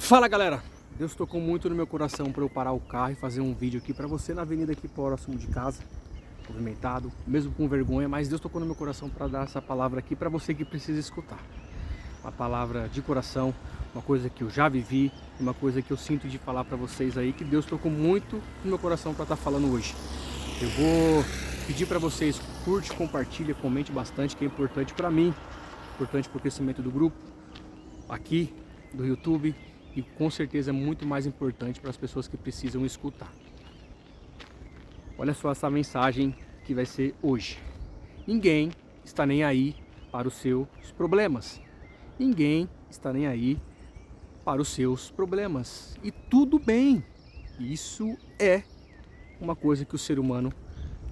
Fala galera, Deus tocou muito no meu coração para eu parar o carro e fazer um vídeo aqui para você na avenida aqui próximo de casa, movimentado, mesmo com vergonha, mas Deus tocou no meu coração para dar essa palavra aqui para você que precisa escutar. Uma palavra de coração, uma coisa que eu já vivi, uma coisa que eu sinto de falar para vocês aí, que Deus tocou muito no meu coração para estar falando hoje. Eu vou pedir para vocês, curte, compartilha, comente bastante, que é importante para mim, importante para o crescimento do grupo, aqui do YouTube, e com certeza é muito mais importante para as pessoas que precisam escutar. Olha só essa mensagem que vai ser hoje. Ninguém está nem aí para os seus problemas. Ninguém está nem aí para os seus problemas. E tudo bem. Isso é uma coisa que o ser humano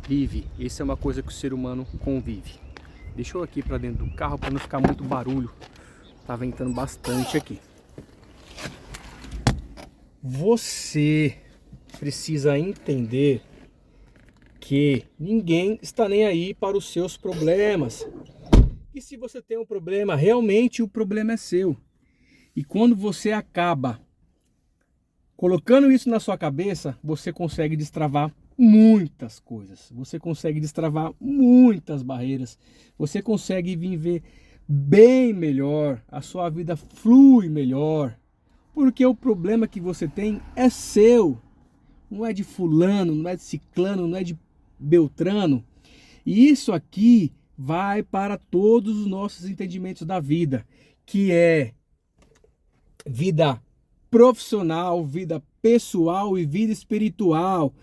vive. Isso é uma coisa que o ser humano convive. Deixa eu aqui para dentro do carro para não ficar muito barulho. Tá ventando bastante aqui. Você precisa entender que ninguém está nem aí para os seus problemas. E se você tem um problema, realmente o problema é seu. E quando você acaba colocando isso na sua cabeça, você consegue destravar muitas coisas. Você consegue destravar muitas barreiras. Você consegue viver bem melhor. A sua vida flui melhor. Porque o problema que você tem é seu. Não é de fulano, não é de ciclano, não é de beltrano. E isso aqui vai para todos os nossos entendimentos da vida, que é vida profissional, vida pessoal e vida espiritual.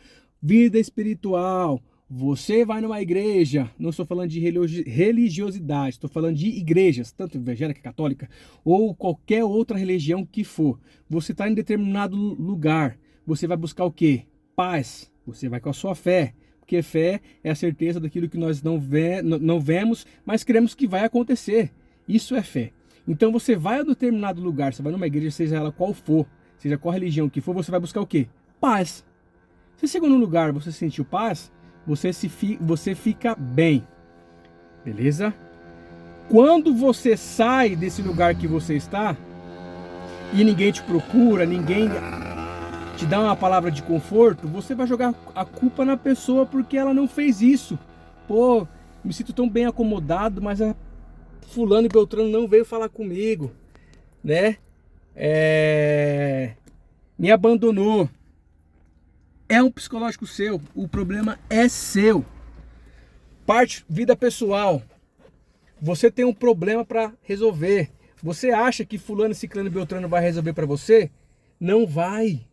Vida espiritual. Você vai numa igreja, não estou falando de religiosidade, estou falando de igrejas, tanto evangélica, católica, ou qualquer outra religião que for. Você está em determinado lugar, você vai buscar o quê? Paz. Você vai com a sua fé, porque fé é a certeza daquilo que nós não vemos, mas cremos que vai acontecer. Isso é fé. Então você vai a determinado lugar, você vai numa igreja, seja ela qual for, seja qual religião que for, você vai buscar o quê? Paz. Você chegou num lugar, você sentiu paz, você fica bem, beleza? Quando você sai desse lugar que você está e ninguém te procura, ninguém te dá uma palavra de conforto, você vai jogar a culpa na pessoa porque ela não fez isso. Pô, me sinto tão bem acomodado, mas a fulano e beltrano não veio falar comigo, né? Me abandonou. É um psicológico seu, o problema é seu. Parte vida pessoal. Você tem um problema para resolver. Você acha que fulano, ciclano e beltrano vai resolver para você? Não vai.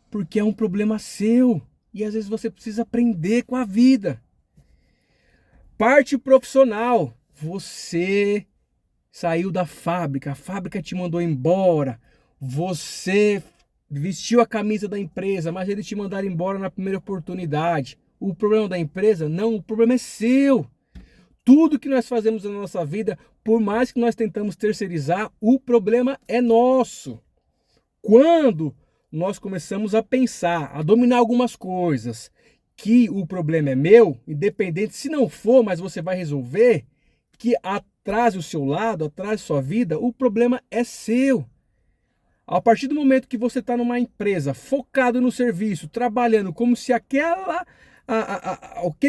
Porque é um problema seu. E às vezes você precisa aprender com a vida. Parte profissional. Você saiu da fábrica, a fábrica te mandou embora. Você vestiu a camisa da empresa, mas eles te mandaram embora na primeira oportunidade. O problema da empresa? Não, o problema é seu. Tudo que nós fazemos na nossa vida, por mais que nós tentamos terceirizar, o problema é nosso. Quando nós começamos a pensar, a dominar algumas coisas, que o problema é meu, independente, se não for, mas você vai resolver, que atrás o seu lado, atrás sua vida, o problema é seu. A partir do momento que você está numa empresa, focado no serviço, trabalhando como se aquele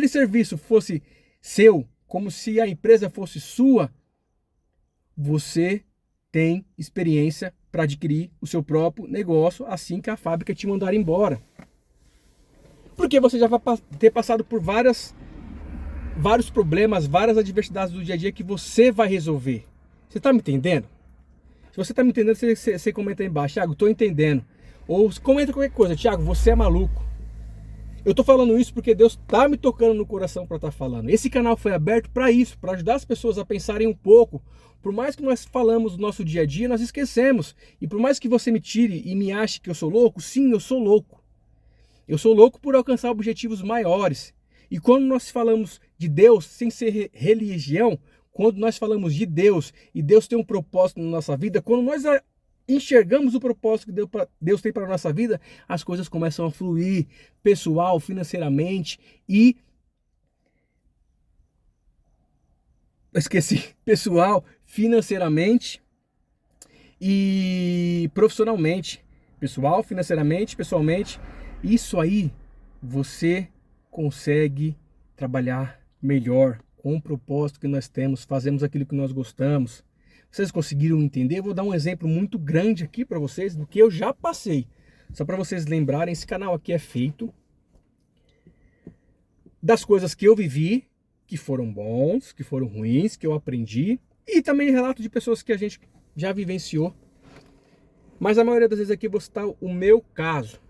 serviço fosse seu, como se a empresa fosse sua, você tem experiência para adquirir o seu próprio negócio assim que a fábrica te mandar embora. Porque você já vai ter passado por vários problemas, várias adversidades do dia a dia que você vai resolver. Você está me entendendo? Se você está me entendendo, você comenta aí embaixo. Thiago, estou entendendo. Ou comenta qualquer coisa. Thiago, você é maluco. Eu estou falando isso porque Deus está me tocando no coração para estar falando. Esse canal foi aberto para isso, para ajudar as pessoas a pensarem um pouco. Por mais que nós falamos do nosso dia a dia, nós esquecemos. E por mais que você me tire e me ache que eu sou louco, sim, eu sou louco. Eu sou louco por alcançar objetivos maiores. E quando nós falamos de Deus, sem ser religião, quando nós falamos de Deus e Deus tem um propósito na nossa vida, quando nós enxergamos o propósito que Deus tem para a nossa vida, as coisas começam a fluir, pessoal, financeiramente e... pessoal, financeiramente e e profissionalmente, pessoal, financeiramente, pessoalmente, isso aí você consegue trabalhar melhor com o propósito que nós temos, fazemos aquilo que nós gostamos. Vocês conseguiram entender? Eu vou dar um exemplo muito grande aqui para vocês do que eu já passei. Só para vocês lembrarem, esse canal aqui é feito das coisas que eu vivi, que foram bons, que foram ruins, que eu aprendi, e também relato de pessoas que a gente já vivenciou. Mas a maioria das vezes aqui eu vou citar o meu caso,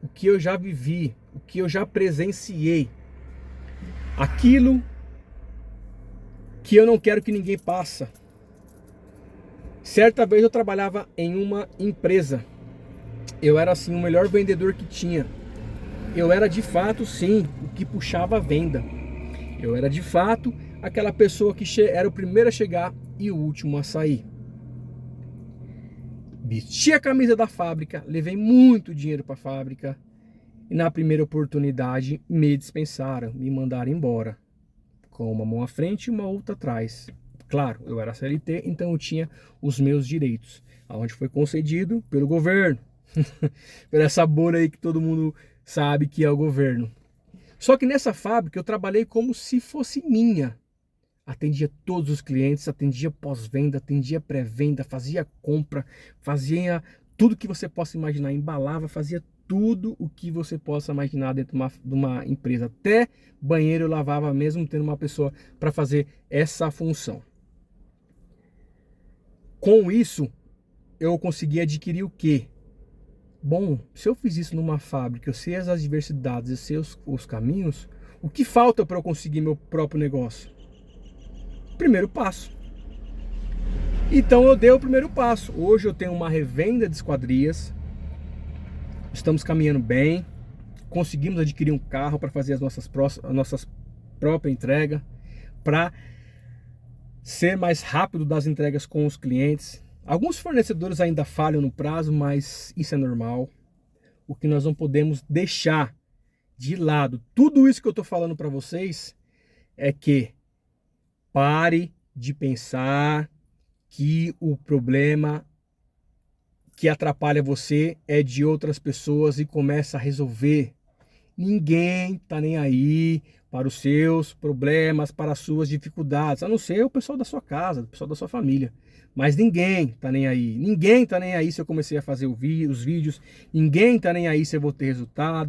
o que eu já vivi, o que eu já presenciei, aquilo que eu não quero que ninguém passe. Certa vez eu trabalhava em uma empresa, eu era assim o melhor vendedor que tinha. Eu era de fato, sim, o que puxava a venda. Eu era de fato aquela pessoa que era o primeiro a chegar e o último a sair. Vesti a camisa da fábrica, levei muito dinheiro para a fábrica e na primeira oportunidade me dispensaram, me mandaram embora. Com uma mão à frente e uma outra atrás. Claro, eu era CLT, então eu tinha os meus direitos, aonde foi concedido pelo governo. Por essa bolha aí que todo mundo sabe que é o governo. Só que nessa fábrica eu trabalhei como se fosse minha. Atendia todos os clientes, atendia pós-venda, atendia pré-venda, fazia compra, fazia tudo que você possa imaginar, embalava, fazia tudo o que você possa imaginar dentro de uma empresa. Até banheiro eu lavava, mesmo tendo uma pessoa para fazer essa função. Com isso, eu consegui adquirir o quê? Bom, se eu fiz isso numa fábrica, eu sei as adversidades, eu sei os caminhos, o que falta para eu conseguir meu próprio negócio? Primeiro passo. Então eu dei o primeiro passo. Hoje eu tenho uma revenda de esquadrias, estamos caminhando bem, conseguimos adquirir um carro para fazer as nossas próprias entregas, para ser mais rápido das entregas com os clientes. Alguns fornecedores ainda falham no prazo, mas isso é normal. O que nós não podemos deixar de lado, tudo isso que eu estou falando para vocês, é que pare de pensar que o problema que atrapalha você é de outras pessoas e começa a resolver. Ninguém tá nem aí para os seus problemas, para as suas dificuldades, a não ser o pessoal da sua casa, o pessoal da sua família. Mas ninguém tá nem aí. Ninguém tá nem aí se eu comecei a fazer os vídeos. Ninguém tá nem aí se eu vou ter resultado.